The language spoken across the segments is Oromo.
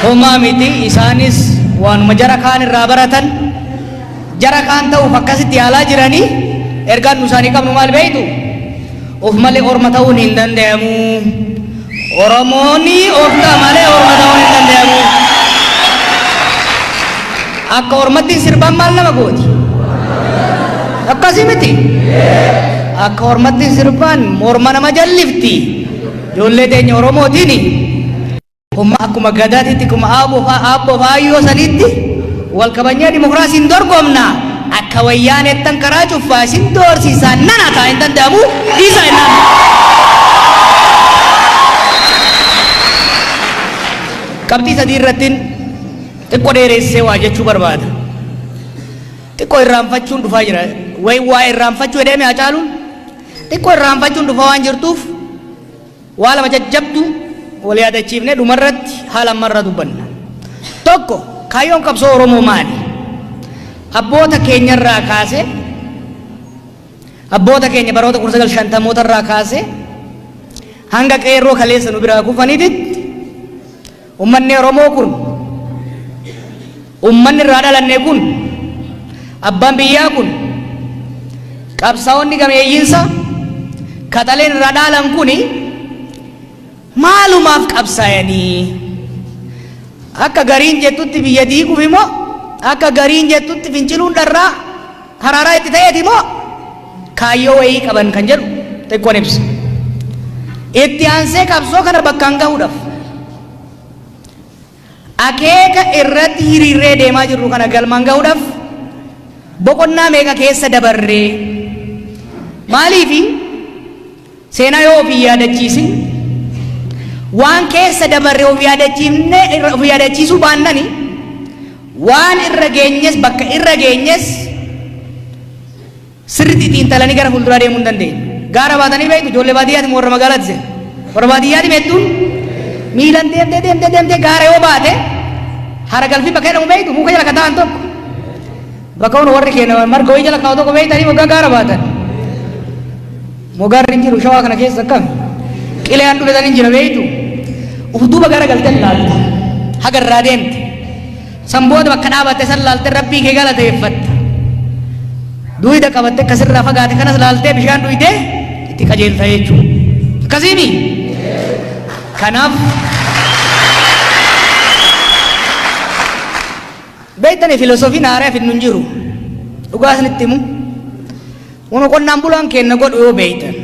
Homa miti isanis waan majara kaan irraa baratan jara kaan ta'uuf akkasitti yaalaa jiranii ergaan nusaanii qabnu maal beeytu of malee orma ta'uun hin danda'amu. Oromooni of ta'a malee orma ta'uun hin danda'amu. Akka ormatti sirban maal nama gooti? Akkasii miti? Akka ormatti sirban morma nama jallifti. Ijoollee teenya Oromootiini. Akkuma gadaatitti akkuma aabboo faayyoo sanitti wal kabajnee dimokiraasiin dorgomna. Akka wayyaanettan karaa cuffaa isin doorsiisaan nana ta'a hin danda'amu dhiisaa hin naan. Qabxii sadii irrattiin xiqqoo dheeressee waa jechuu barbaada. Xiqqoo irraanfachuun dhufaa jira. Waa irraanfachuu edee mi'a caaluun xiqqoo irraanfachuun dhufaa waan jirtuuf waa lama jajjabdu wal yaadachiifnee dhumarratti haala ammarraa dubbanna. Tokko kaayyoon qabsoo Oromoo maali? Abboota keenyarraa kaasee abboota keenya baroota 1950 irraa kaasee hanga qeerroo kaleessa nu biraa kufaniititti ummanni Oromoo kun ummanni irraa dhalanne kun abbaan biyyaa kun qabsaa'onni gameeyyiinsa kataleen irraa dhaalan kuni maalumaaf qabsaa'anii akka gariin jettutti biyya diiguuf immoo akka gariin jettutti finciluun dharraa haraaraa itti ta'eeti immoo kaayyoo wayii qaban kan jedhu xiqqoon ibsa. Itti aansee qabsoo kana bakkaan gahuudhaaf akeeka irratti hiriirree deemaa jirru kana galmaan gahuudhaaf boqonnaa meeqa keessa dabarree maaliifi seenaa yoo ofii yaadachiisin waan keessa dabarree of yaadachiisuu baannani waan irra geenyes bakka irra geenyes sirriitti xiinxalanii gara fuulduraa deemuu hin dandeenye. Gaara baatanii beektu ijoollee baadiyyaati warra magaalaatti seenu warra baadiyyaati beektuun miilan deemtee gaara yoo baate hara galfii bakka jedhamu beektu muka jala kataan tokko bakka hunda warri keenya marga wayii jala kaa'u tokko beektanii moggaa gaara baatan moggaarri hin jiru shawaa kana keessa akkam qileen dhuletanii jira beektu ufduuba gara galtee laalta haga irraa deemte san booda bakka dhaabatte san laalte rabbii kee galateeffatta duwida qabatte akkasirraa fagaate kanas laaltee bishaan dhuyitee itti qajeelta jechuudha. Akkasiimi kanaaf beektanii filosoofiin haaraa finnu hin jiru dhugaa isinitti himu waan qonnaan bulaan kenna godhu yoo beektan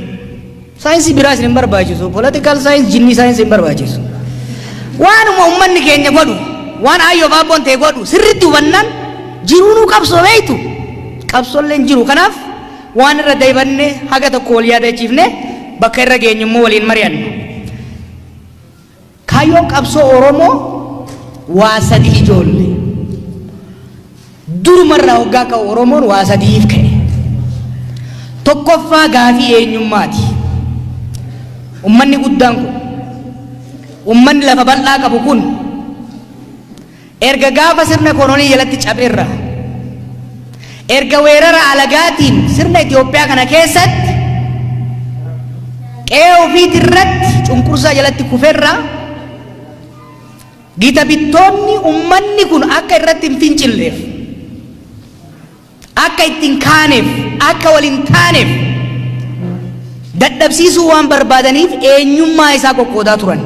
saayinsii biraa isin hin barbaachisu political science jinnii saayinsii hin barbaachisu waanuma ummanni keenya godhu waan ayyoof abboon ta'e godhu sirriitti hubannaan jiruunuu qabsoo beektu qabsoollee hin jiru. Kanaaf waan irra deebanne haga tokko wal yaadachiifne bakka irra geenyu immoo waliin mari'anna. Kaayyoon qabsoo Oromoo waa sadii ijoollee durumarraa hoggaa ka'u Oromoon waa sadiif ka'e. Tokkoffaa gaafii eenyummaati. Ummanni guddaan kun ummanni lafa bal'aa qabu kun erga gaafa sirna kolonii jalatti cabeerra erga weerara alagaatiin sirna Itoophiyaa kana keessatti qe'ee ofiitirratti cunqursaa jalatti kufeerra gita bittoonni ummanni kun akka irratti hin fincilleef akka ittiin kaaneef akka waliin taaneef dadhabsiisuu waan barbaadaniif eenyummaa isaa qoqqoodaa turan.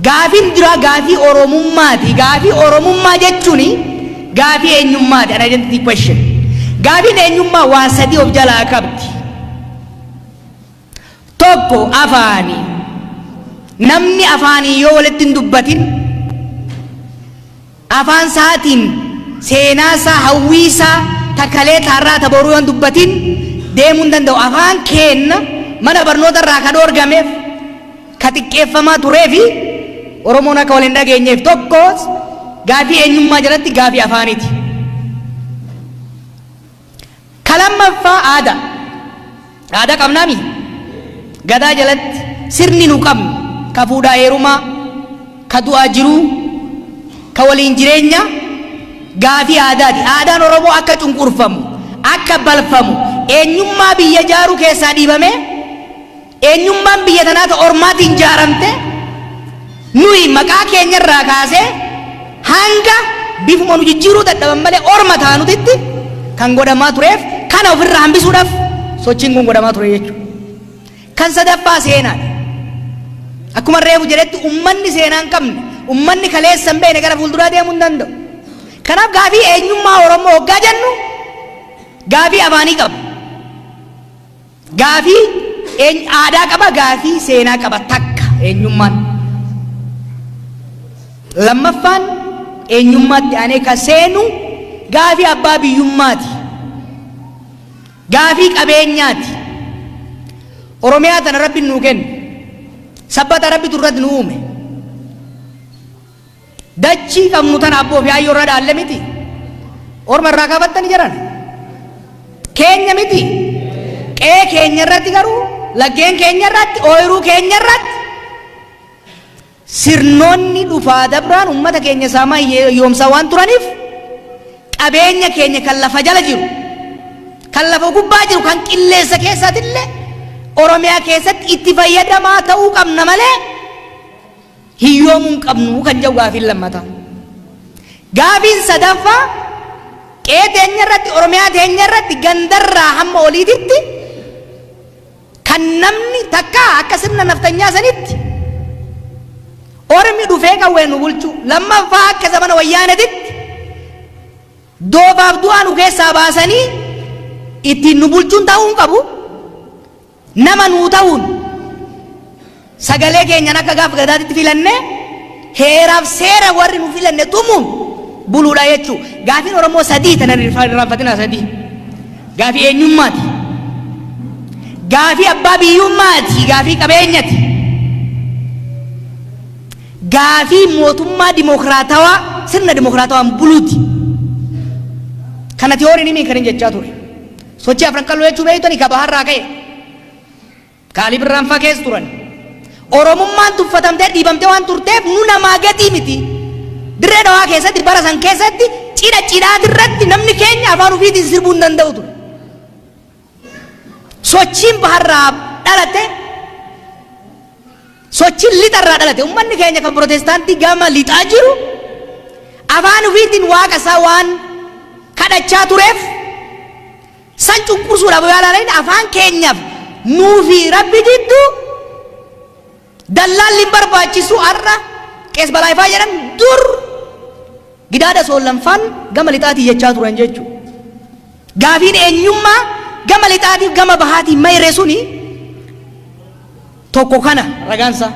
Gaafiin dura gaafii Oromummaati. Gaafii Oromummaa jechuun gaafii eenyummaati. An identity question. Gaafiin eenyummaa waa sadii of jalaa qabdi. Tokko afaani. Namni afaanii yoo walitti hin dubbatin afaan isaatiin seenaa isaa hawwii isaa takalee taarraa taboruu yoo hin dubbatin deemuu hin danda'u. Afaan keenna mana barnoota irraa ka dhoorgameef ka xiqqeeffamaa tureefi Oromoon akka wal hin dhageenyeef tokko gaafii eenyummaa jalatti gaafii afaaniiti. Lammaffaa aadaa. Aadaa qabnaami. Gadaa jalatti sirni nu qabnu ka fuudhaa heerumaa ka du'aa jiruu ka waliin jireenya gaafii aadaati. Aadaan Oromoo akka cunqurfamu akka balfamu eenyummaa biyya jaaruu keessaa dhiibame eenyummaan biyya tanaa ta ormaatiin jaaramte nuyi maqaa keenyarraa kaasee hanga bifuma nu jijjiiruu dadhaban malee orma taanutitti kan godhamaa tureef kana ofirraa hambisuudhaaf sochiin kun godhamaa ture jechuudha. Kan sadaffaa seenaadha. Akkuma reefu jedhetti ummanni seenaa hin qabne, ummanni kaleessa hin beekne gara fuulduraa deemuu hin danda'u. Kanaaf gaafii eenyummaa Oromoo hoggaa jennu gaafii afaanii qaba. Gaafii aadaa qaba, gaafii seenaa qaba takka eenyummaan. Lammaffaan eenyummaatti aanee kan seenu gaafii abbaa biyyummaati. Gaafii qabeenyaati. Oromiyaa tana Rabbi nuu kenne. Sabbata Rabbi turratti nu uume. Dachii qabnu tana abboo fi hayyoo irra dhaalle miti. Orma irraa kaafattani jiran. Keenya miti. Qe'ee keenya irratti garuu laggeen keenya irratti ooyiruu keenya irratti sirnoonni dhufaa dabraan ummata keenya saamaa yoomsaa waan turaniif qabeenya keenya kan lafa jala jiru, kan lafa gubbaa jiru, kan qilleessa keessatillee Oromiyaa keessatti itti fayyadamaa ta'uu qabna malee hiyyoomuu hin qabnu kan jedhu gaafiin lammataa. Gaafiin sadaffaa qe'ee teenya irratti Oromiyaa teenya irratti gandarraa hamma oliititti kan namni takka akka sirna naftanyaa sanitti Ormi dhufee qawwee nu bulchu, lammaffaa akka zamana wayyaanetitti doobaaf du'aa nu keessaa baasanii ittiin nu bulchuun ta'uu hin qabu. Nama nuu ta'uun sagalee keenyan akka gaaf gadaatitti filannee heeraaf seera warri nu filanne tumuun buluudha jechuu. Gaafiin Oromoo sadii tana irraanfatina sadii. Gaafii eenyummaati. Gaafii abbaa biyyummaati. Gaafii qabeenyati. Gaafii mootummaa dimokiraatawaa sirna dimokiraatawaan buluuti. Kana tiyooriin himi kan hin jechaa ture. Sochii afran qalloo jechuu beeytoni ka baharraa ka'e. Kaalii birraanfaa keessa turan. Oromummaan tuffatamtee dhiibamtee waan turteef nu namaa gatii miti. Dirree dhawaa keessatti bara san keessatti cidhaati irratti namni keenya afaan ofiitiin sirbuu hin danda'u ture. Sochiin baharraa dhalate, sochiin lixarraa dhalate. Uummanni keenya kan Protestaantii gama lixaa jiru afaan ofiitiin waaqa isaa waan kadhachaa tureef san cunqursuudhaaf yaalanii afaan keenyaaf nuufi Rabbi jidduu dallaalli barbaachisu har'a qees balaayifaa jedhan dur gidaada soollanfaan gama lixaatii jechaa turan jechuudha. Gaafiin eenyummaa gama lixaatiif gama bahaatii mayre suni tokko kana ragaansa.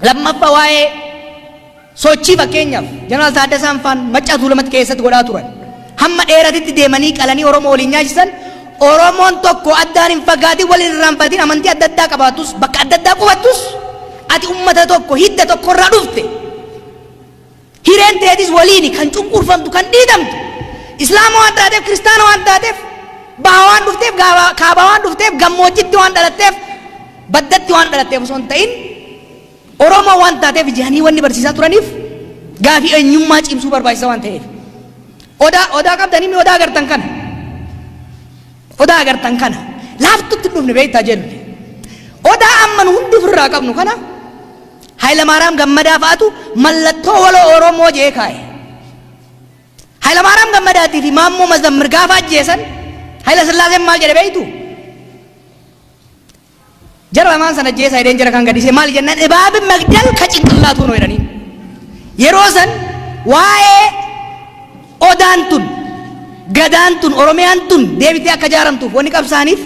Lammaffaa waa'ee sochii fakkeenyaaf Jeneraal Taaddasaan faan Maccaa Tuulamatti keessatti godhaa turan. Hamma dheeratitti deemanii qalanii Oromoo waliin nyaachisan. Oromoon tokko addaan hin fagaatiin waliin irraanfatiin amantii adda addaa qabaatus bakka adda addaa qubattus ati ummata tokko hidda tokko irraa dhufte. Hireen teetis waliini kan cunqurfamtu kan dhiidamtu. Islaama waan taateef kiristaana waan taateef baha waan dhufteef kaaba waan dhufteef gammoojjitti waan dhalatteef baddatti waan dhalatteef osoo hin ta'in Oromoo waan taateef ijanii wanni barsiisaa turaniif gaafii eenyummaa cimsuu barbaachisa waan ta'eef. Odaa qabdanii odaa agartan kana. Odaa agartan kana laaftutti dhufne beektaa jennu. Odaa amma nu hundi ofirraa qabnu kana Hayilamaariyaam Gammadaa fa'aatu mallattoo waloo Oromoo jee kaa'e. Hayilamaariyaam Gammadaatii fi Maammoo Mazammir gaafa ajjeesan Hayila Sillaaseen maal jedhe beektu? Jara lamaan sana ajjeesaa jedheen jara kan gadhiisee maal jennaan Ibaabin Magdal ka cinqillaatu nu jedhanii. Yeroo san waa'ee odaan tun gadaan tun Oromiyaan tun deebitee akka jaaramtuuf wanni qabsaaniif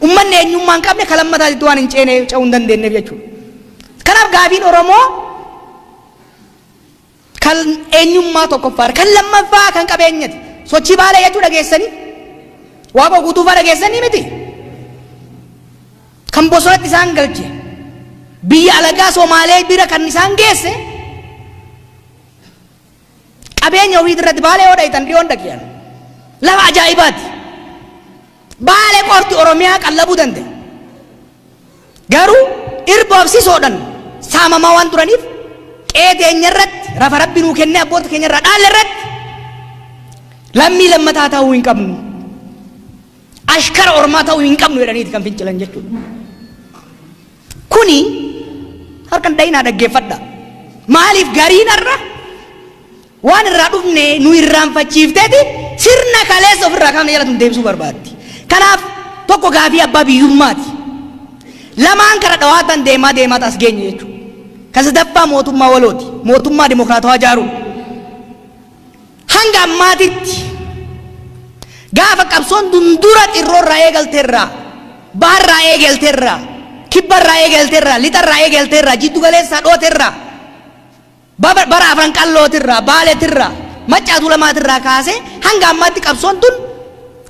ummanni eenyummaa hin qabne kalammataatti waan hin ceene ce'uu hin dandeenyeef jechuudha. Kanaaf gaafiin Oromoo kan eenyummaa tokkoffaa kan lammaffaa kan qabeenyati. Sochii baalee jechuu dhageessanii waaqa guutuufaa dhageessanii miti. Kan bosonatti isaan galche biyya alagaa Somaalee bira kan isaan geesse qabeenya ofii irratti baalee yoo dhayitan dhiyoon dhaqiyan. Lafa ajaa'ibaati. Baalee qorti Oromiyaa qallabuu danda'e. Garuu irba obsisoodhaan saamamaa waan turaniif qe'ee teenya irratti rafa Rabbi nuu kennee abboota keenya irraa dhaalle irratti lammii lammataa ta'uu hin qabnu. Ashkara Oromaa ta'uu hin qabnu jedhaniiti kan fincilan jechuudha. Kuni harkan dhayinaa dhaggeeffadha. Maaliif gariin irra waan irraa dhufne nu irraanfachiifteeti sirna kaleessa ofirraa kaafne jala tun deebisuu barbaaddi. Kanaaf tokko gaafii abbaa biyyummaati. Lamaan kara dhawaatan deemaa taas geenye jechuudha. Kan sadaffaa mootummaa walooti. Mootummaa dimokiraatawaa ijaaruu. Hanga ammaatitti gaafa qabsoon dundura xirroorraa eegalteerraa, baharraa eegalteerraa, kibbarraa eegalteerraa, lixarraa eegalteerraa, jiddu galeessaa dhooteerraa, bara afran qallootirraa, baaleetirraa, maccaatu lamaatirraa kaasee hanga ammaatti qabsoon tun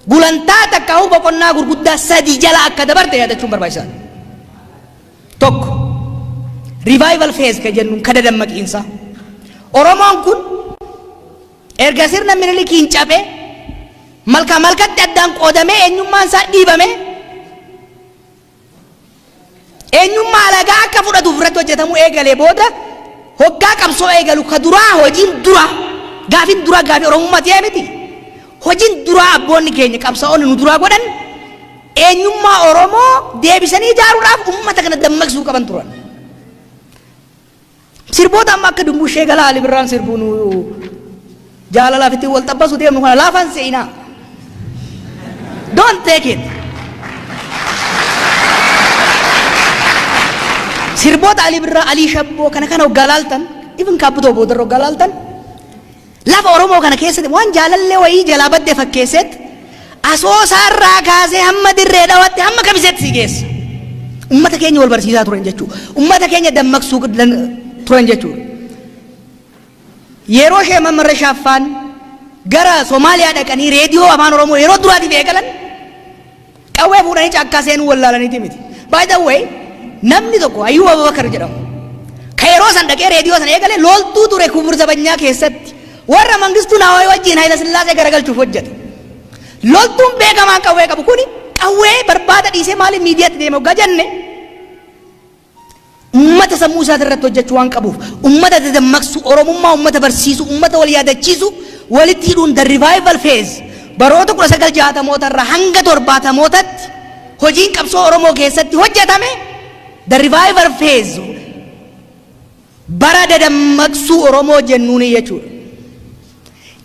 gulantaa takka boqonnaa gurguddaa sadii jala akka dabarte yaadachuun barbaachisaadha. Tokko revival phase ka jennuun kada dammaqiinsa. Oromoon kun erga sirna Minilikiin cabee malkatti addaan qoodamee eenyummaan isaa dhiibame eenyummaa alagaa akka fudhatuuf irratti hojjetamuu eegalee booda hoggaa qabsoo eegalu ka duraa hojiin duraa gaafin duraa gaafii Oromummaa ta'ee miti. Hojiin duraa abboonni keenya qabsaa'onni nu duraa godhan eenyummaa Oromoo deebisanii ijaaruudhaaf uummata kana dammaqsuu qaban turan. Sirboota amma akka Dumbushee Galaa Ali Birraan sirbuun jaalalaaf itti wal xabbasu deemnu kana laafaan seenaa. Don't take it. Sirboota Ali Birraa Ali Shabboo kana galaaltan even kaabutoo boodarra galaaltan lafa Oromoo kana keessatti waan jaalallee wayii jalaa badde fakkeessetti asoosaarraa kaasee hamma dirree dhawaatti hamma kabisetti si geessa. Uummata keenya wal barsiisaa turan jechuudha. Uummata keenya dammaqsuu turan jechuudha. Yeroo ishee Mamarra Shaaffaan gara Somaaliyaa dhaqanii reediyoo afaan Oromoo yeroo duraatiif eegalan qawwee fuudhanii caakkaa seenuu wallaalaniiti miti. By the way, namni tokko Ayyuub Abubakar jedhamu ka yeroo san dhaqee reediyoo san eegale loltuu ture Kubur Zabanyaa keessatti warra Mangistuu Naawwayii wajjin Hayila Sillaasee garagalchuuf hojjeta. Loltuun beekamaan qawwee qabu kuni qawwee barbaada dhiisee maaliif miidiyaatti deema hoggaa jenne ummata sammuu isaati irratti hojjechuu waan qabuuf ummata dammaqsu Oromummaa ummata barsiisu ummata wal yaadachiisu walitti hidhuun the revival phase baroota 1960 irraa hanga 70tti hojiin qabsoo Oromoo keessatti hojjetame the revival phase bara dammaqsuu Oromoo jennuuni jechuudha.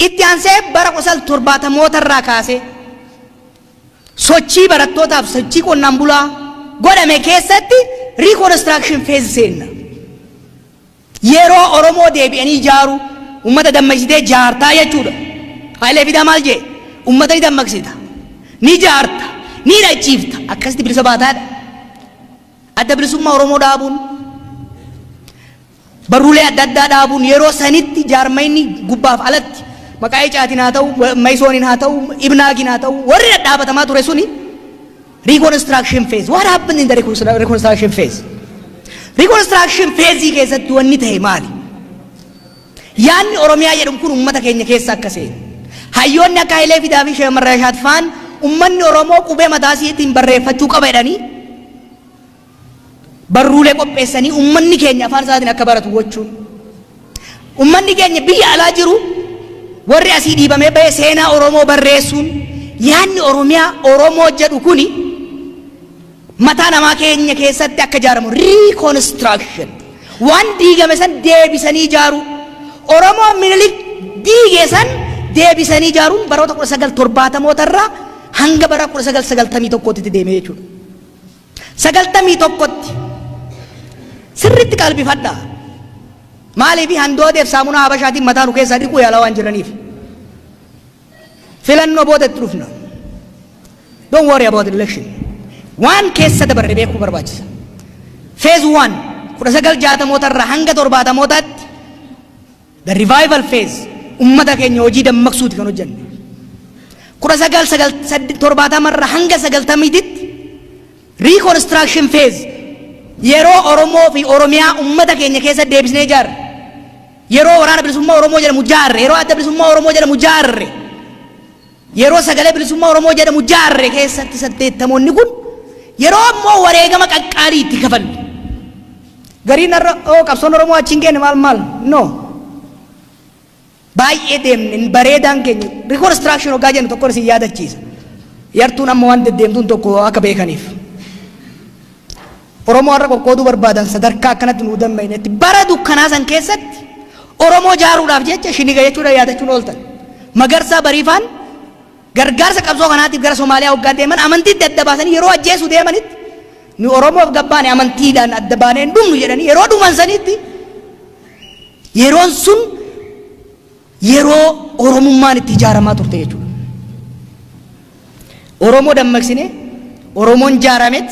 Itti aansee bara 1970 irraa kaasee sochii barattootaaf sochii qonnaan bulaa godhame keessatti reconstruction phase seenna. Yeroo Oromoo deebi'anii ijaaru ummata dammaqsitee jaartaa jechuudha. Haayilee Fidaa maal jee ummata ni dammaqsita ni jaarta ni dhachiifta akkasitti bilisa baataadha. Adda bilisummaa Oromoo dhaabuun barruulee adda addaa dhaabuun yeroo sanitti jaarmayni gubbaaf alatti maqaa icaatiin haa ta'u Maysooniin haa ta'u Ibnaagiin haa ta'u warri dhadhaabatamaa ture suni reconstruction phase. What happened in the reconstruction phase? Reconstruction phase keessatti wanni ta'e maali? Yaanni Oromiyaa jedhamu kun uummata keenya keessa akka seenu. Hayyoonni akka Haayilee Fidaa fi Sheek Mamarra Shaaffaan uummanni Oromoo qubee mataa isaaniitiin barreeffachuu qaba jedhanii barruulee qopheessanii uummanni keenya afaan isaatiin akka baratu gochuun. Uummanni keenya biyya alaa jiru warri asii dhiibamee bahee seenaa Oromoo barreessuun yaanni Oromiyaa Oromoo jedhu kuni mataa namaa keenya keessatti akka ijaaramu reconstruction waan diigame san deebisanii ijaaru Oromoo Minilik diige san deebisanii ijaaruun baroota 1970 irraa hanga bara 1991tti deeme jechuudha. 91tti sirriitti qalbifadhaa. Maaliif handooteef saamunaa Habashaatiin mataa nu keessaa dhiquu yaalaa waan jiraniif. Filannoo boodatti dhufna. Don't worry about the election. Waan keessa dabarre beekuu barbaachisa. Phase 1 1960 irraa hanga 70tti the revival phase ummata keenya hojii dammaqsuuti kan hojjenne. 1970 irraa hanga 90tti reconstruction phase yeroo Oromoo fi Oromiyaa ummata keenya keessa deebisnee ijaarre. Yeroo waraana bilisummaa Oromoo jedhamu ijaarre, yeroo adda bilisummaa Oromoo jedhamu ijaarre, yeroo sagalee bilisummaa Oromoo jedhamu ijaarre keessatti 80moonni kun yeroo ammoo wareegama qaqqaalii itti kafalle. Gariin irra qabsoon Oromoo achiin keenya maal no baay'ee deemne bareedaan keenya reconstruction hoggaa jennu tokko isin yaadachiisa. Yartuun amma waan deddeemtuun tokko akka beekaniif. Oromoo har'a qoqqooduu barbaadan sadarkaa akkanatti nu dammaynetti bara dukkanaa san keessatti Oromoo jaaruudhaaf jecha shiniga jechuudha yaadachuun ooltan. Magarsaa Bariifaan gargaarsa qabsoo kanaatiif gara Somaaliyaa waggaa deeman amantii adda baasanii yeroo ajjeesuu deemanitti ni Oromoof gabbaane amantiidhaan adda baanee hin dhumnu jedhanii yeroo dhuman sanitti yeroon sun yeroo Oromummaan itti ijaaramaa turte jechuudha. Oromoo dammaqsine Oromoon ijaaramet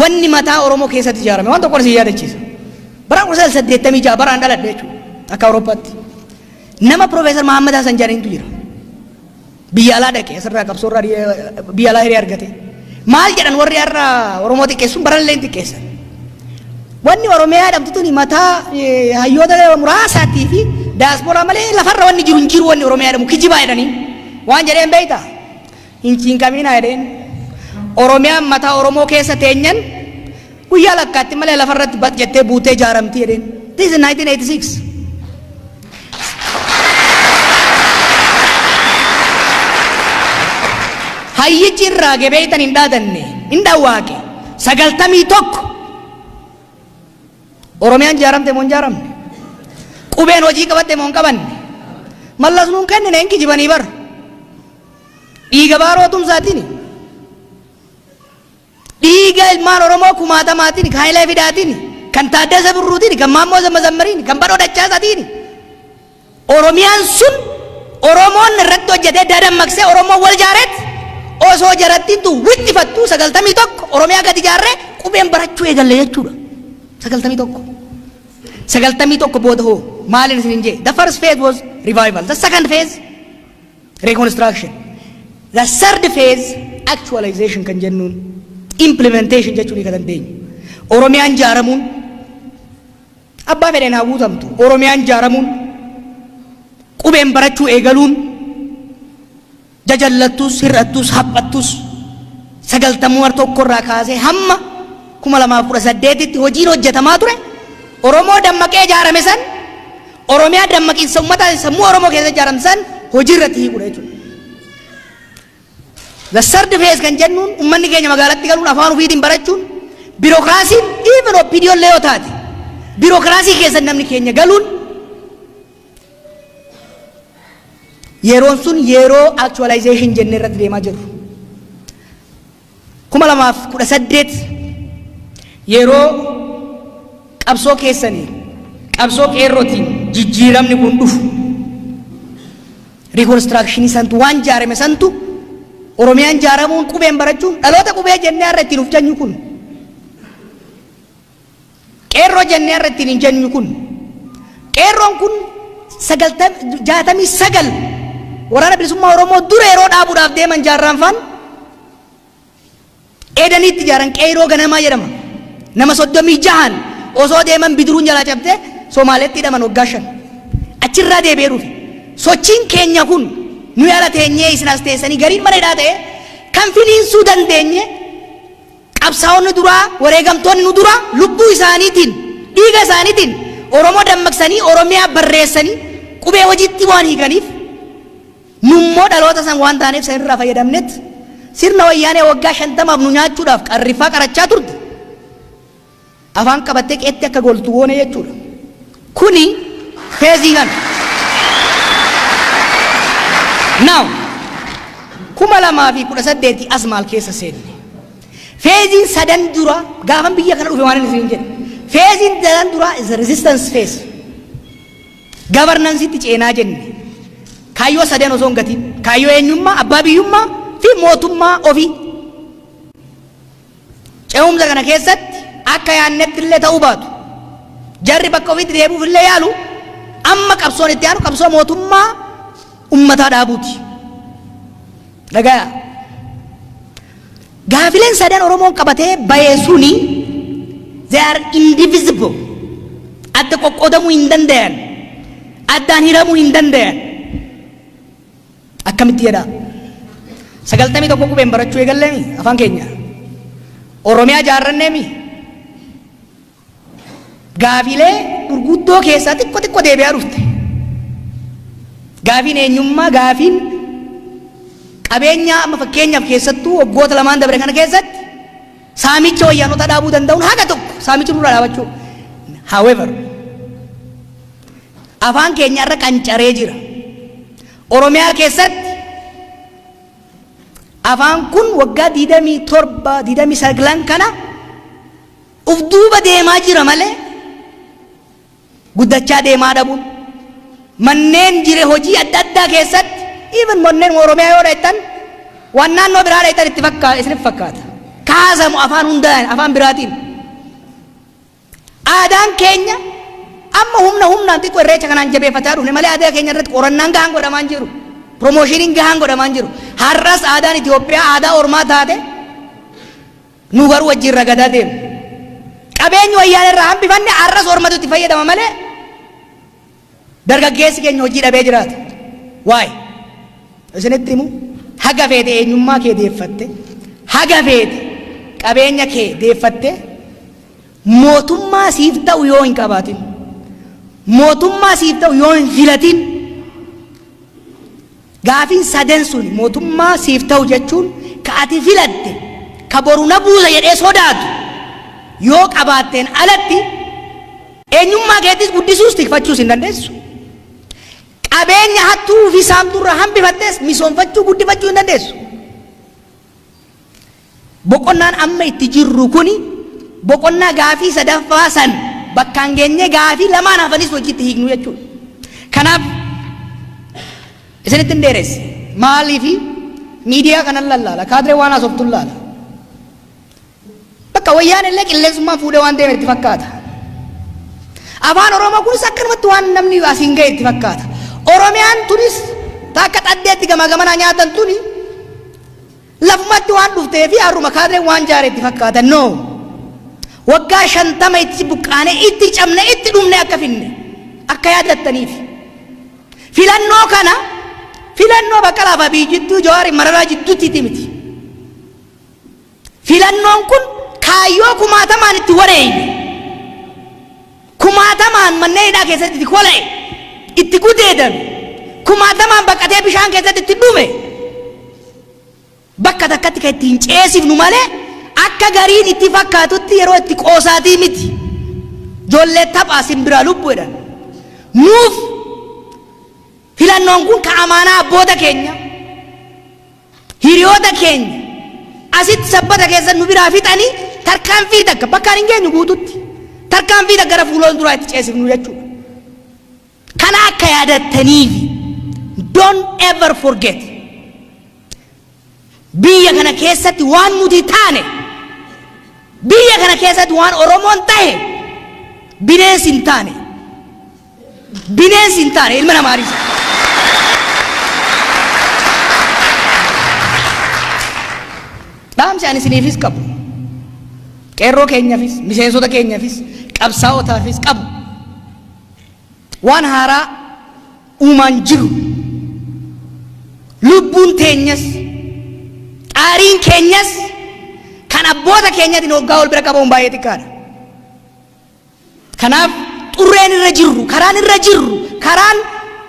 wanni mataa Oromoo keessatti ijaarame waan tokko si yaadachiisa. Bara 1986 baraan dhaladhe jechuudha akka Awurooppaatti. Nama Profeesar Mahammad Hassan jedhanitu jira. Biyya alaa dhaqee asirraa qabsoorraa biyya alaa hiree argate. Maal jedhan warri har'a Oromoo xiqqeessuun barallee hin xiqqeessan. Wanni Oromiyaa jedhamtu tuni mataa hayyoota muraasaatii fi daasporaa malee lafarra wanni jiru hin jiru wanni Oromiyaa jedhamu kijibaa jedhanii waan jedheen beektaa? Hin kamiinaa jedheen Oromiyaan mataa Oromoo keessa teenyan guyyaa lakkaatti malee lafarratti bat jettee buutee ijaaramti jedheen. This is 1986. Hayyichi irraa gebeeytan hin dhaadanne hin dhawwaaqe 91 Oromiyaan ijaaramte moo hin ijaaramne? Qubeen hojii qabatte moo hin qabanne? Mallas nuun kennine hin kijibanii bar. Dhiiga baaroo tumsaatiin dhiiga ilmaan Oromoo kumaatamaatiin kan Hayilee Fidaatiin kan Taaddasa Birruutiin kan Maammoo Zammazammariin kan Badhoo Dachaasaatiin Oromiyaan sun Oromoon irratti hojjetee dammaqsee Oromoo wal jaareet osoo jarattiitu wixxifattuu 91 Oromiyaa gadi ijaarree qubeen barachuu eegalle jechuudha. 91 booda hoo maalin isin jee? The first phase was revival. The second phase reconstruction. The third phase actualization kan jennuun implementation jechuun kan dandeenyu. Oromiyaan ijaaramuun abbaa fedheen haa guutamtu. Oromiyaan ijaaramuun qubeen barachuu eegaluun jajallattus hir'attus haphattus 90 tokkorraa kaasee hamma 2018tti hojiin hojjetamaa ture. Oromoo dammaqee ijaarame san Oromiyaa dammaqiinsa uummataa sammuu Oromoo keessa ijaarame san hojii irratti hiikudha jechuudha. The third phase kan jennuun uummanni keenya magaalatti galuun afaan ofiitiin barachuun biirokraasiin even opinion leeyoo taate biirokraasii keessa namni keenya galuun yeroon sun yeroo actualization jennee irratti deemaa jirru. 2018 yeroo qabsoo keessanii qabsoo qeerrootiin jijjiiramni kun dhufu reconstruction santu waan ijaarame santu Oromiyaan ijaaramuun qubeen barachuun dhaloota qubee jennee har'a ittiin uf jennu kun qeerroo jennee har'a ittiin hin jennu kun qeerroon kun 69 waraana bilisummaa Oromoo dura yeroo dhaabuudhaaf deeman jaarraan faan eedaniitti ijaaran qeerroo ganamaa jedhama. Nama 36 osoo deeman bidiruun jalaa cabdee Somaaleetti hidhaman waggaa 5 achirraa deebi'ee dhufe. Sochiin keenya kun nu yaala teenyee isin as teessanii gariin mana hidhaa ta'e kan finiinsuu dandeenye qabsaa'onni duraa wareegamtoonni nu dura lubbuu isaaniitiin dhiiga isaaniitiin Oromoo dammaqsanii Oromiyaa barreessanii qubee hojiitti waan hiikaniif nummoo dhaloota san waan taaneef san irraa fayyadamnet sirna wayyaanee waggaa 50 nu nyaachuudhaaf qarrifaa qarachaa turte afaan qabattee qeetti akka goltu goone jechuudha. Kuni feezii kana. Now 2018 as maal keessa seenne feeziin sadan dura gaafan biyya kana dhufe waan inni jedhe feeziin sadan dura is a resistance phase governance itti ceenaa jenne kaayyoo sadan osoo hin gatiin kaayyoo eenyummaa abbaa biyyummaa fi mootummaa ofii ce'umsa kana keessatti akka yaannetti illee ta'uu baatu jarri bakka ofiitti deebi'uuf illee yaalu amma qabsoon itti aanu qabsoo mootummaa ummataa dhaabuuti. Dhagaa gaafileen sadan Oromoon qabatee bayee suni they are indivisible. Adda qoqqoodamuu hin danda'an addaan hiramuu hin danda'an akkamitti jedha 91 qubeen barachuu eegalleemi afaan keenya Oromiyaa jaarranneemi gaafilee gurguddoo keessaa xiqqoo deebi'aa dhufte. Gaafiin eenyummaa gaafiin qabeenya amma fakkeenyaaf keessattuu waggoota lamaan dabre kana keessatti saamicha wayyaanota dhaabuu danda'uun haga tokko saamichi nurra dhaabachuu. However afaan keenya irra qancaree jira. Oromiyaa keessatti afaan kun waggaa 27 kana uf duuba deemaa jira malee guddachaa deemaa dhabuun manneen jire hojii adda addaa keessatti even manneen Oromiyaa yoo dheettan waan naannoo biraa dheettan isiniif fakkaata kaasamu afaan hundaan afaan biraatiin. Aadaan keenya amma humnaan xiqqoo irreecha kanaan jabeeffataa dhufne malee aadaa keenya irratti qorannaan gahaan godhamaan jiru. Promoshiniin gahaan godhamaan jiru. Har'as aadaan Itoophiyaa aadaa ormaa taate nu garuu wajjin ragadaa deemu. Qabeenyi wayyaan irraa hambifanne har'as ormatu itti fayyadama malee dargaggeessi keenya hojii dhabee jiraata. Waay isinitti himu haga feete eenyummaa kee deeffatte haga feete qabeenya kee deeffatte mootummaa siif ta'u yoo hin qabaatin mootummaa siif ta'u yoo hin filatin gaafin saden sun mootummaa siif ta'u jechuun ka ati filatte ka boru na buusa jedhee sodaatu yoo qabaatteen alatti eenyummaa keettis guddisuus tikfachuus hin dandeessu. Qabeenya hattuu fi saamturra hambifattes misoomfachuu guddifachuu hin dandeessu. Boqonnaan amma itti jirru kuni boqonnaa gaafii sadaffaa san bakkaan geenye gaafii lamaan hafanis hojiitti hiiknu jechuudha. Kanaaf isinitti hin dheeresse maaliifi miidiyaa kanan lallaala kaadiree waan haasoftu laala bakka wayyaan illee qilleensummaan fuudhee waan deeme itti fakkaata. Afaan Oromoo kunis akkanumatti waan namni asiin ga'e itti fakkaata. Oromiyaan tunis takka xaddeetti gama nyaatan tuni lafumatti waan dhuftee fi har'uma kaadiree waan jaare itti fakkaata. No waggaa 50 itti buqqaane itti cabne itti dhumne akka finne akka yaadattaniif filannoo kana filannoo Baqqalaa fi Abiy jidduu Jawaari Mararaa jidduutti miti. Filannoon kun kaayyoo kumaatamaan itti wareeyne kumaatamaan manneen hidhaa keessatti itti kolee itti gudeedan kumaatamaan baqatee bishaan keessatti itti dhume bakka takkatti kan ittiin ceesifnu malee akka gariin itti fakkaatutti yeroo itti qoosaatii miti. Ijoollee taphaa simbiraa lubbuudhaan nuuf filannoon kun ka amaanaa abboota keenya hiriyoota keenya asitti sabbata keessa nu biraa fixanii tarkaanfii takka bakkaan hin geenyu guututti tarkaanfii takka gara fuuloon duraa itti ceesifnu jechuudha. Kana akka yaadattaniif don't ever forget biyya kana keessatti waan nuti taane biyya kana keessatti waan Oromoon ta'e bineensi hin taane ilma namaatiif. Dhaamsi ani isiniifis qabu qeerroo keenyaafis miseensota keenyaafis qabsaa'otaafis qabu waan haaraa uumaan jiru lubbuun teenyas xaariin keenyas kan abboota keenyatiin hoggaa ol bira qabamuun baay'ee xiqqaadha. Kanaaf xurreen irra jirru karaan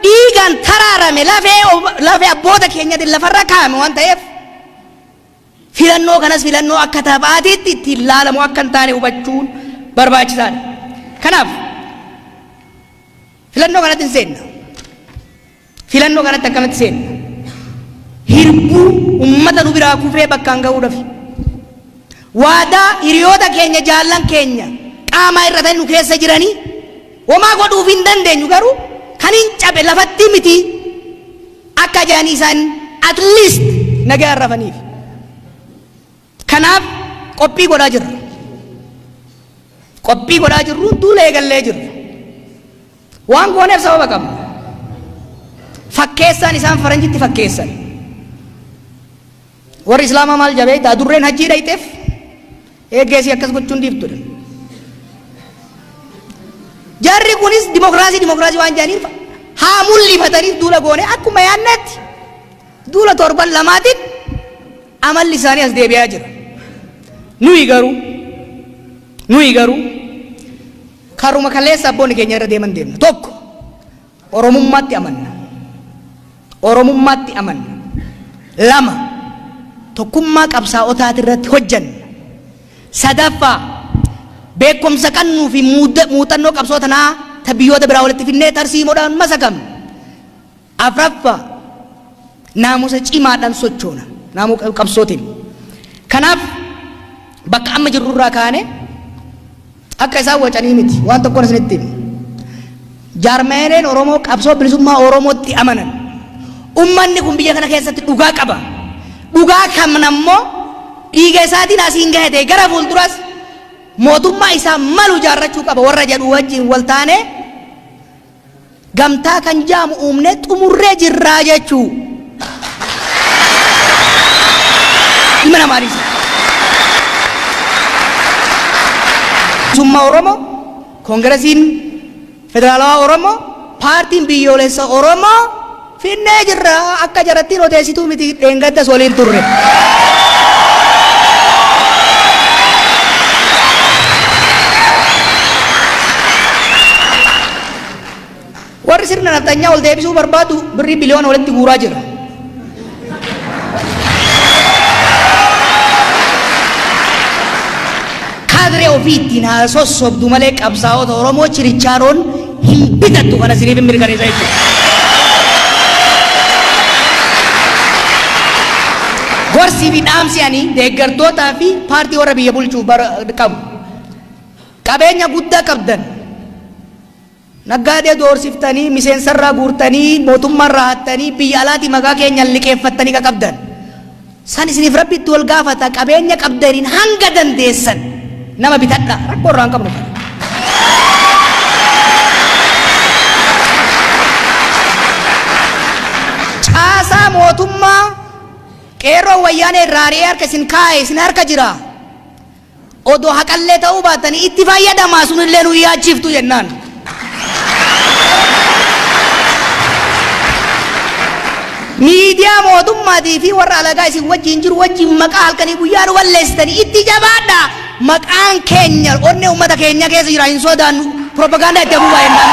dhiigaan taraarame lafee abboota keenyatiin lafarra kaa'ame waan ta'eef filannoo kanas filannoo akka taphaatiitti ittiin ilaalamu akka hin taane hubachuun barbaachisaadha. Kanaaf filannoo kanatti hin seenna. Filannoo kanatti akkamitti seenna? Hirbuu ummata nu biraa kufee bakkaan ga'uudhaaf waadaa hiriyoota keenya jaallan keenya qaama irratanii nu keessa jiranii homaa godhuuf hin dandeenyu garuu kan hin cabe lafatti miti akka jaanii isaan at least nagaa rafaniif. Kanaaf qophii godhaa jirru duula eegallee jirra. Waan gooneef sababa qabna. Fakkeessaan isaan faranjitti fakkeessan. Warri Islaamaa maal jabee durreen hajjii dhayxeef eeggeesii akkas gochuun dhiiftudha. Jarri kunis dimokiraasii waan jedhaniif haa mul'ifataniif duula goone akkuma yaannetti duula torban lamaatiin amalli isaanii as deebi'aa jira. Nuyi garuu karuma kaleessa abboonni keenya irra deemna. Tokko Oromummaatti amanna. Lama tokkummaa qabsaa'otaati irratti hojjanna. Sadaffaa beekumsa qannuu fi muuxannoo qabsootanaa biyyoota biraa walitti finnee tarsiimoodhaan masakam. Afraffaa naamusa cimaadhaan sochoona naamusa qabsootiin. Kanaaf bakka amma jirrurraa kaane akka isaan wacanii miti waan tokkoon isinitti himu. Jaarmeeneen Oromoo qabsoo bilisummaa Oromootti amanan. Ummanni kun biyya kana keessatti dhugaa qaba. Dhugaa kan ammoo dhiiga isaatiin asiin gahate gara fuulduras mootummaa isaa malu jaarrachuu qaba warra jedhu wajjin wal taane gamtaa kan jaamu uumne xumurree jirraa jechuu. Ilma namaadhis. Bilisummaa Oromoo, Koongiresiin Federaalawaa Oromoo, paartiin biyyoolessa Oromoo finnee jirra akka jarattiin odeessituu miti dheengaddas waliin turre. Warri sirna naftanyaa ol deebisuu barbaadu birrii biliyoona walitti guuraa jira. Kaadree ofiittiin haa sossobdu malee qabsaa'ota Oromoo chirichaaroon hin bitattu kana siniif hin mirkaneessa jechuudha. Gorsii fi dhaamsi ani deeggartootaa fi paartii warra biyya bulchuu qabu. Qabeenya guddaa qabdan. Naggaadee doorsiftanii miseensarraa guurtanii mootummaarraa hattanii biyya alaati maqaa keenyan liqeeffattanii qabdan. San isiniif rabbitti wal gaafata qabeenya qabdaniin hanga dandeessan nama bitadha rakkoo irraa hin qabnu. Caasaa mootummaa qeerroo wayyaanee irraa ari'ee harka isin kaa'e isin harka jira. Odoo haqallee ta'uu baatanii itti fayyadamaa sunillee nu yaachiiftu jennaan. Miidiyaa mootummaatii fi warra alagaa isin wajjin jiru wajjin maqaa halkanii guyyaa nu balleessitanii itti jabaadha. Maqaan keenya onnee uummata keenya keessa jira hin sodaannu propagaandaa itti abuubaa jennaan.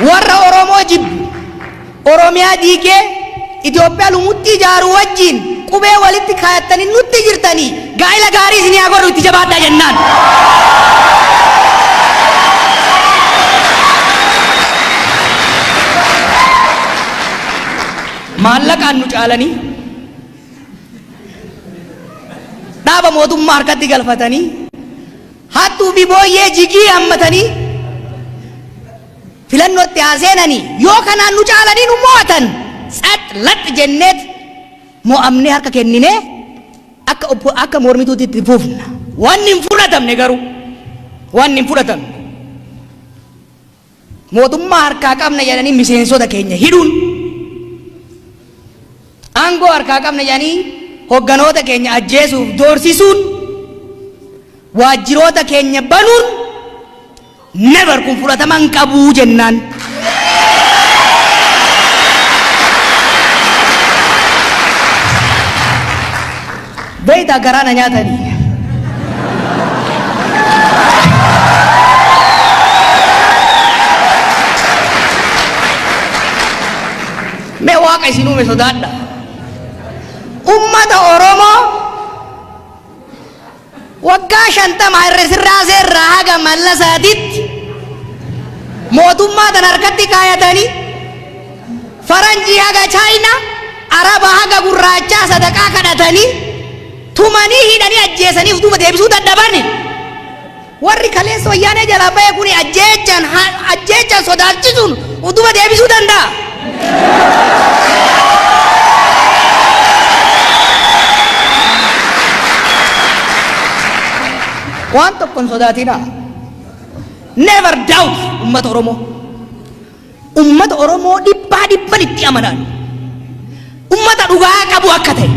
Warra Oromoo jibbu Oromiyaa diigee Itoophiyaa lumutti ijaaru wajjin qubee walitti kaayattanii nutti jirtanii gaa'ila gaarii isinii haa godhu itti jabaadhaa jennaan. Maallaqaan nu caalanii dhaaba mootummaa harkatti galfatanii hattuu fi booyyee jigii hammatanii filannootti haaseenanii yoo kanaan nu caalanii nu mo'atan xax laxi jenneet mo'amnee harka kenninee akka mormituutti itti fufna. Wanni hin fudhatamne garuu wanni hin fudhatamne mootummaa harkaa qabna jedhanii miseensota keenya hidhuun aangoo harkaa qabna jedhanii hogganoota keenya ajjeesuuf doorsisuun waajjiroota keenya banuun never kun fudhataman qabuu jennaan. Beeytaa garaana nyaatanii mee waaqa isin uume sodaadha. Ummata Oromoo waggaa 50 irraa seerraa haga mallasaatitti mootummaa tan harkatti kaayatanii faranjii haga chaayinaa araba haga gurraachaa sadaqaa kadhatanii tumanii hidhanii ajjeesanii utuma deebisuu dadhabani. Warri kaleessa wayyaanee jalaa ba'e kun ajjeechaan sodaachisuun utuma deebisuu danda'a. Waan tokkoon sodaatina. Never doubt ummata Oromoo. Ummata Oromoo dhibbaa dhibban itti amanan. Ummata dhugaa qabu akka ta'e.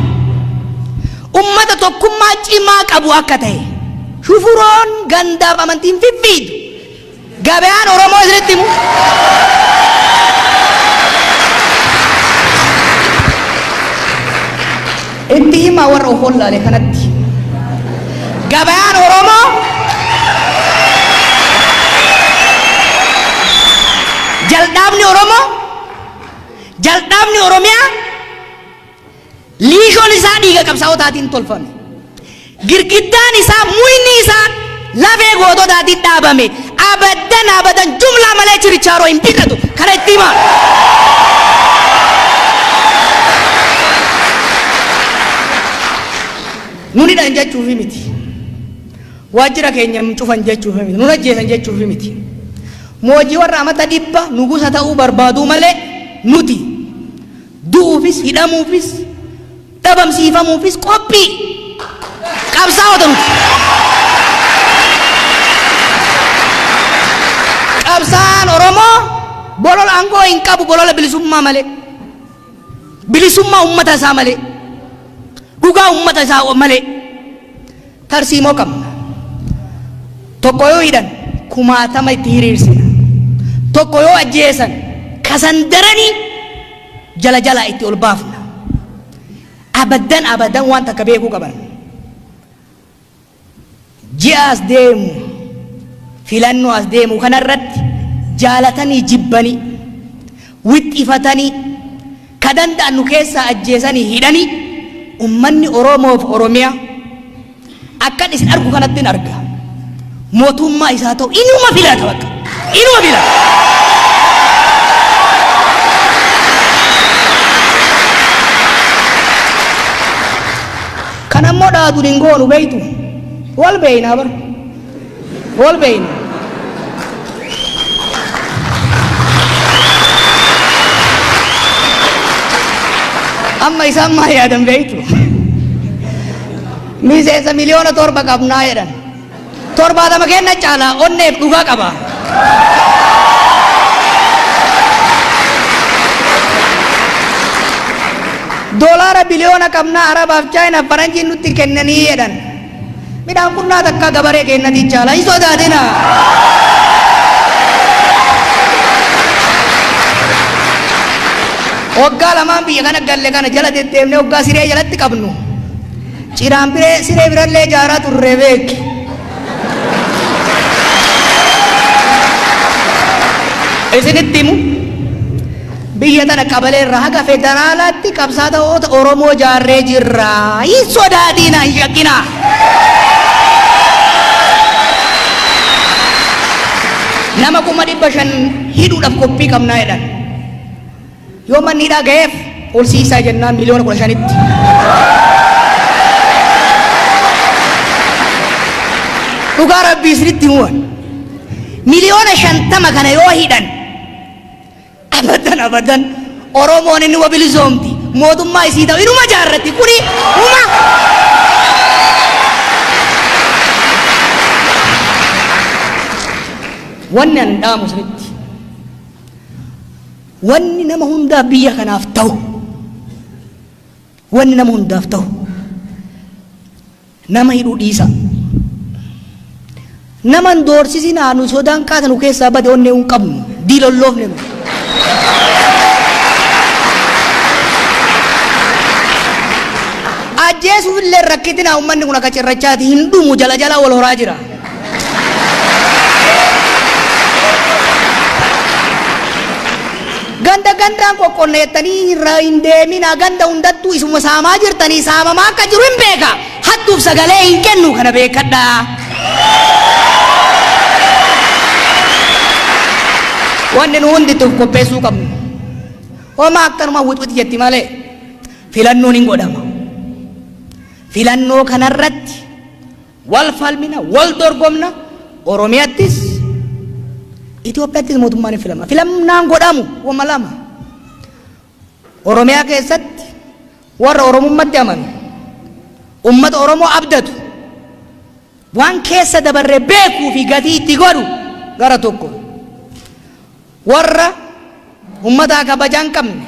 Ummata tokkummaa cimaa qabu akka ta'e. Shufuroon gandaaf amantiin fiffiidu. Gabaan Oromoo isinitti himu. Itti himaa warra of wallaalee kanatti. Gabaan Oromoo jal'aabni Oromiyaa liishoon isaa dhiiga qabsaa'otaatiin tolfame. girgiddaan isaa muyni isaa lafee goototaatiin dhaabame abadan jumlaa malee chirichaaroo hin birratu kana itti himaa. Nunidhaan jechuufi miti. Waajjira keenya cufan jechuufi miti. Nun ajjeesan jechuufi miti. Moojii warra amata dhibba nugusa ta'uu barbaaduu malee nuti du'uufis hidhamuufis dhabamsiifamuufis qophii qabsaa'ota nuti. Qabsaan Oromoo bolola aangoo hin qabu bolola bilisummaa malee. Bilisummaa uummata isaa malee. Dhugaa uummata isaa malee. Tarsiimoo qabna. Tokko yoo hidhan kumaatama itti hiriirsina. Tokko yoo ajjeesan kasan daranii jala itti ol baafna. Abadan waan takka beekuu qaban. Ji'a as deemu filannoo as deemu kanarratti jaalatanii jibbanii wixxifatanii ka danda'an nu keessaa ajjeesanii hidhanii ummanni Oromoof Oromiyaa akkan isin argu kanatti arga. Mootummaa isaa ta'u inuma filata bakka inuma filata. Kan ammoo dhaatu hin goonu beeytu wal beeynaa bar wal beeyna. Amma isaan maa yaadan beeytu miseensa miliyoona 7 qabnaa jedhan 70 kenna caalaa onneef dhugaa qaba. Doolaara biliyoona qabnaa Arabaaf Chaayinaaf Faranjiin nutti kennanii jedhan midhaan qunnaa takka gabaree kennatii caalaa hin sodaatina. Waggaa lamaan biyya kana galle kana jala deddeemnee waggaa siree jalatti qabnu ciraan siree birallee ijaaraa turre beeki. Isinitti himu biyya tana qabalee irraa haga federaalaatti qabsaa'ota Oromoo jaarree jirra. Hin sodaatina hin shakkina. Nama 500,000 hidhuudhaaf qophii qabnaa jedhan. Yoo manni dhagayeef ol siisaa jennaan miliyoona 15tti. Dhugaa rabbii isinitti himuun miliyoona 50 kana yoo hidhan abadan Oromoon inni wabilisoomti mootummaa isii ta'u inuma jaarratti kuni uma. Wanni an dhaamu isinitti wanni nama hundaaf biyya kanaaf ta'u wanni nama hundaaf ta'u nama hidhuu dhiisa. Naman doorsisinaa nu sodaan kaatanu keessaa bade onnee hin qabnu diilolloofne nu. Ajjeesuuf illee rakkitinaa ummanni kun akka cirrachaati hin dhumu jala wal horaa jira. Gandaan qoqqonneettanii irraa hin deemina ganda hundattuu isuma saamaa jirtanii saamamaa akka jiru hin beeka hattuuf sagalee hin kennu kana beekadhaa. Wanni nu hundituuf qopheessuu qabnu homaa akkanuma wixwixi jetti malee filannoon hin godhama. Filannoo kanarratti wal falmina wal dorgomna Oromiyaattis Itoophiyaattis mootummaan hin filama. Filannaan godhamu wama lama. Oromiyaa keessatti warra Oromummaatti amanu ummata Oromoo abdatu waan keessa dabarre beekuu fi gatii itti godhu gara tokko. Warra ummata kabajaan qabne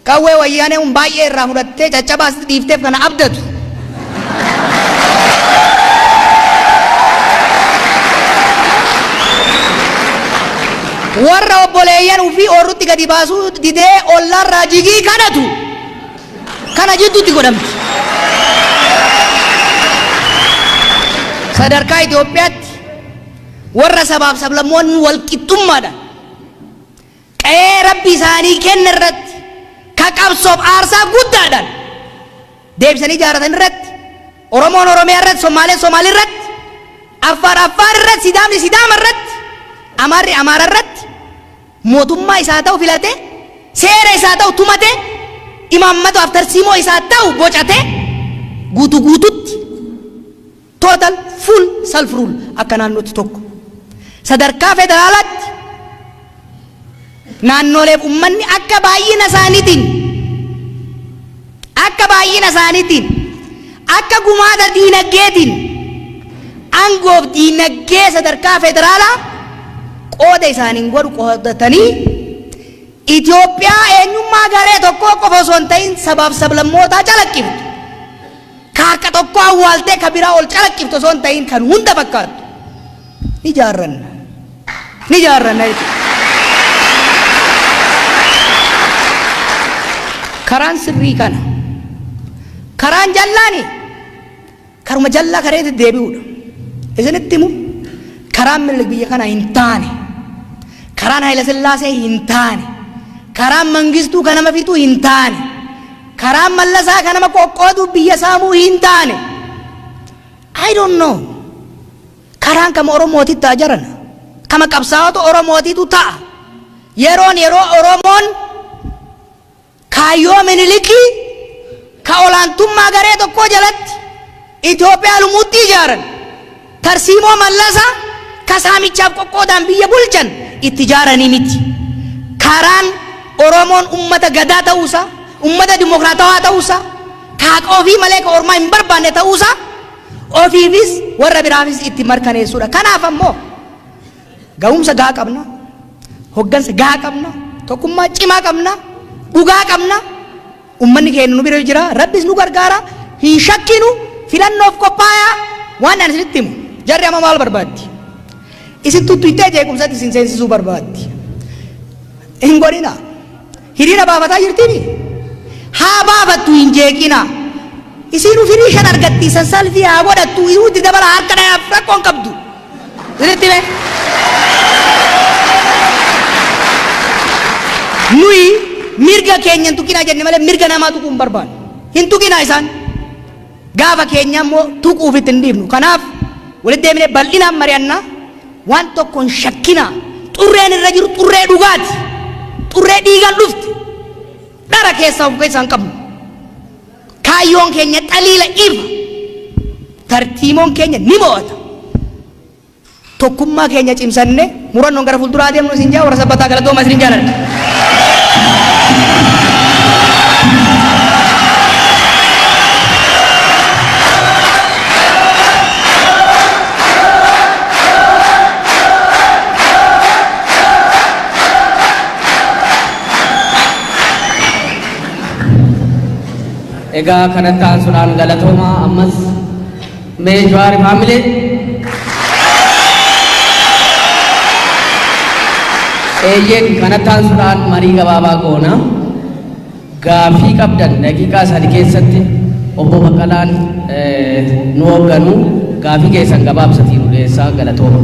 qawwee wayyaanee baay'ee irraa fudhattee caccabaa dhiifteef kana abdatu. Warra obboleeyyan ufii oorrutti gadi baasuu didee ollarraa jigii kadhatu kana jidduutti godhamti. Sadarkaa Itoophiyaatti warra sabaaf sablammoonni wal qixxummaadhaan qe'ee rabbi isaanii kenna irratti ka qabsoof aarsaa guddaadhaan deebisanii ijaaratan irratti Oromoon Oromiyaa irratti, Somaaleen Somaalii irratti, Affaar Affaar irratti, Sidaamni Sidaama irratti, Amaarri Amaara irratti mootummaa isaa ta'u filate, seera isaa ta'u tumate, imaammata aftarsiimoo isaa ta'u bocate guutuu guututti total full self rule akka naannootti tokko. Sadarkaa federaalaatti naannoleef ummanni akka baay'ina isaaniitiin akka gumaata diinagdeetiin aangoof diinagdee sadarkaa federaalaa qooda isaaniin godhu qoodatanii Itoophiyaa eenyummaa garee tokkoo qofa osoo hin ta'in sabaaf sablammootaa calaqqiftu. Kaakka tokko awwaaltee ka biraa ol calaqqiftu osoo hin ta'in kan hunda fakkaattu. Ni jaarranna jechuudha. Karaan sirrii kana. Karaan jallaani. Karuma jallaa kareetti deebi'uudha. Isinitti himu karaan Minilik biyya kana hin taane. Karaan Haayila Sillaasee hin taane. Karaan Mangistuu kan nama fixuu hin taane. Karaan Mallasaa kan nama qoqqoodu biyya saamuu hin taane. I don't know. Karaan kama Oromootitti ta'a jiran. Kama qabsaa'ota Oromootiitu ta'a. Yeroo Oromoon kaayyoo Minilikii ka olaantummaa garee tokkoo jalatti Itoophiyaa lumuutti ijaaran. Tarsiimoo Mallasaa ka saamichaaf qoqqoodaan biyya bulchan itti ijaaranii miti. Karaan Oromoon ummata gadaa ta'uusaa, ummata dimokiraatawaa ta'uusaa, kaaqa ofii malee ka ormaa hin barbaanne ta'uusaa ofiifis warra biraafis itti mirkaneessuudha. Kanaaf ammoo ga'umsa gahaa qabna, hoggansa gahaa qabna, tokkummaa cimaa qabna, dhugaa qabna. Ummanni keenya nu bira jira, Rabbis nu gargaara, hin shakkinu, filannoof qophaayaa. Waan ani isinitti himu jarri amma maal barbaaddi? Isin tuttuittee jeequmsatti isin seensisuu barbaaddi. Hin godhina. Hiriira baafataa jirtini. Haa baafattu hin jeeqina. Isin firii shan argattiisan salfii haa godhattu itti dabala harka dhayaaf rakkoon qabdu. Isinitti mee? Nuyi mirga keenya hin tuqinaa jenne malee mirga namaa tuquu hin barbaannu. Hin tuqinaa isaan. Gaafa keenya immoo tuquuf itti hin dhiifnu. Kanaaf walitti deemnee bal'inaan mari'annaa waan tokko hin shakkinaa. Xurreen irra jiru xurree dhugaati. Xurree dhiigaan dhufti. Dhara keessaa of keessaa hin qabnu. Kaayyoon keenya xaliila ifa. Tartiimoon keenya ni mo'ata. Tokkummaa keenya cimsanne murannoon gara fuulduraa deemnu isin jaa warra sabbataa galatooma isin jaaladha. Egaa kanatti aansuudhaan galatooma ammas mee Jawaari faamilee eeyyeen kanatti aansuudhaan marii gabaabaa goona. Gaafii qabdan daqiiqaa sadii keessatti obbo Baqqalaan nu hoogganu gaafii keessan gabaabsatii nu dhiyeessaa galatooma.